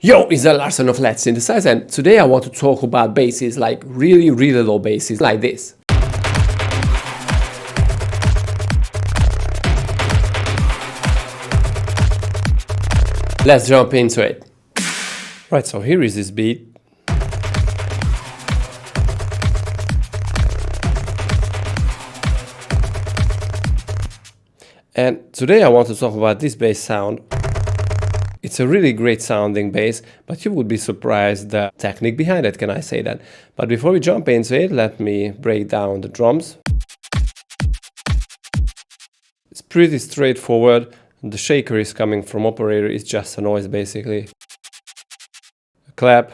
Yo, it's the Larson of Let's Synthesize, and today I want to talk about basses, like really low basses, like this. Let's jump into it. Right, so here is this beat. And today I want to talk about this bass sound. It's a really great sounding bass, but you would be surprised the technique behind it, can I say that? But before we jump into it, let me break down the drums. It's pretty straightforward. The shaker is coming from operator, it's just a noise basically. A clap.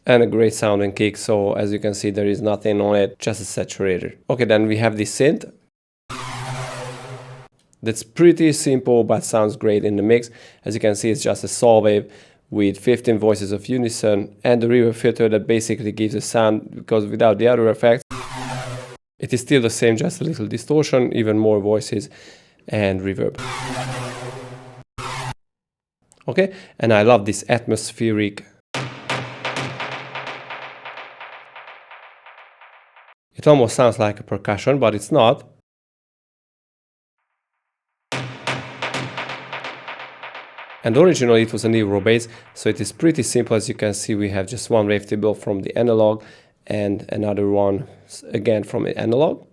And a great sounding kick, so as you can see there is nothing on it, just a saturator. Okay, then we have this synth. That's pretty simple but sounds great in the mix. As you can see, it's just a saw wave with 15 voices of unison and the reverb filter that basically gives a sound, because without the other effects it is still the same, just a little distortion, even more voices and reverb. Okay, and I love this atmospheric. It almost sounds like a percussion, but it's not. And originally it was an Euro bass, so it is pretty simple. As you can see, we have just one wavetable from the analog and another one again from the analog.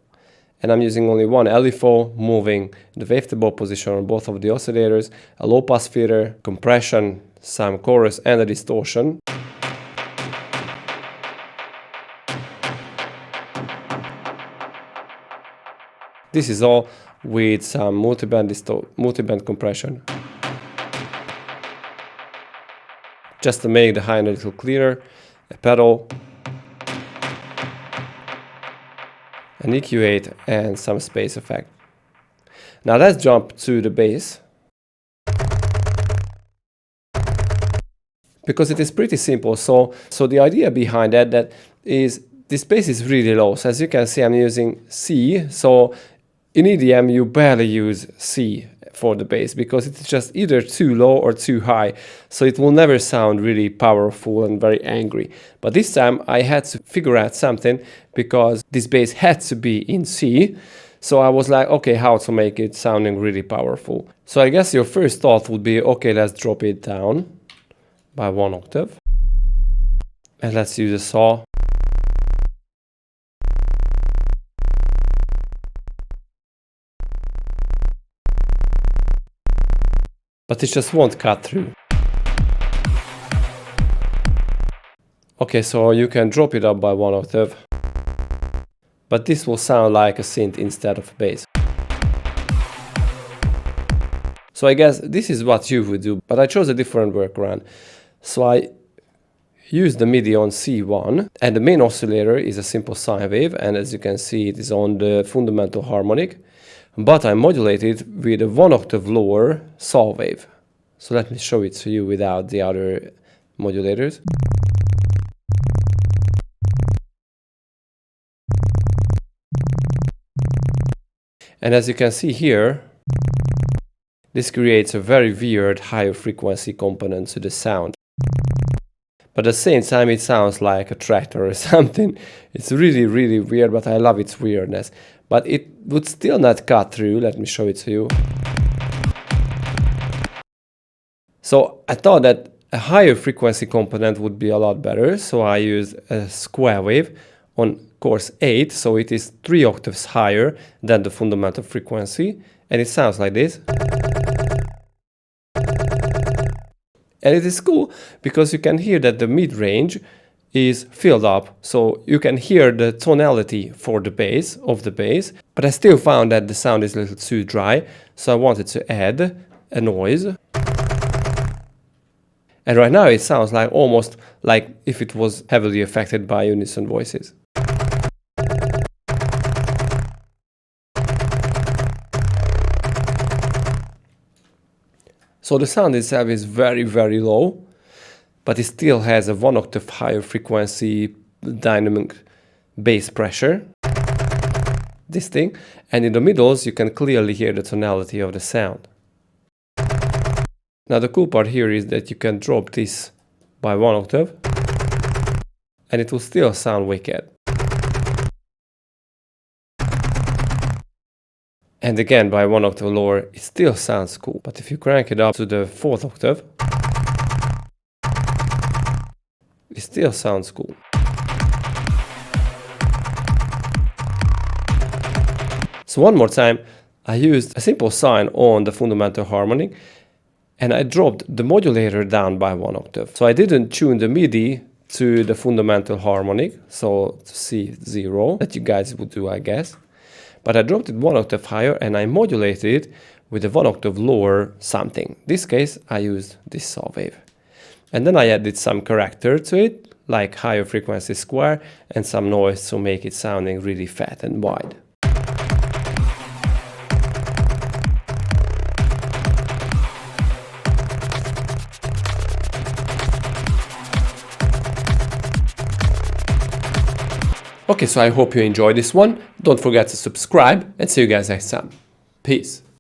And I'm using only one LFO, moving the wavetable position on both of the oscillators, a low pass filter, compression, some chorus and a distortion. This is all with some multiband compression. Just to make the high end a little clearer, a pedal, an EQ8 and some space effect. Now let's jump to the bass. Because it is pretty simple, so the idea behind that is this bass is really low. So as you can see, I'm using C, so in EDM you barely use C for the bass because it's just either too low or too high, so it will never sound really powerful and very angry. But this time I had to figure out something because this bass had to be in C, so I was like, okay, how to make it sounding really powerful. So I guess your first thought would be, okay, let's drop it down by 1 octave and let's use a saw. But it just won't cut through. Okay, so you can drop it up by 1 octave, but this will sound like a synth instead of a bass. So I guess this is what you would do, but I chose a different workaround. So I used the MIDI on C1, and the main oscillator is a simple sine wave, and as you can see it is on the fundamental harmonic. But I modulate it with a 1 octave lower saw wave. So let me show it to you without the other modulators. And as you can see here, this creates a very weird higher frequency component to the sound. But at the same time it sounds like a tractor or something. It's really weird, but I love its weirdness. But it would still not cut through. Let me show it to you. So I thought that a higher frequency component would be a lot better. So I used a square wave on course 8. So it is 3 octaves higher than the fundamental frequency. And it sounds like this. And it is cool because you can hear that the mid-range is filled up, so you can hear the tonality for the bass of the bass, but I still found that the sound is a little too dry, so I wanted to add a noise. And right now it sounds like almost like if it was heavily affected by unison voices. So the sound itself is very low, but it still has a 1 octave higher frequency dynamic bass pressure, this thing, and in the middles you can clearly hear the tonality of the sound. Now the cool part here is that you can drop this by 1 octave and it will still sound wicked. And again, by 1 octave lower, it still sounds cool. But if you crank it up to the 4th octave, it still sounds cool. So one more time, I used a simple sine on the fundamental harmonic and I dropped the modulator down by 1 octave. So I didn't tune the MIDI to the fundamental harmonic, so to C0, that you guys would do, I guess. But I dropped it 1 octave higher and I modulated it with a 1 octave lower something. In this case, I used this saw wave. And then I added some character to it, like higher frequency square and some noise to make it sounding really fat and wide. Okay, so I hope you enjoyed this one. Don't forget to subscribe and see you guys next time. Peace.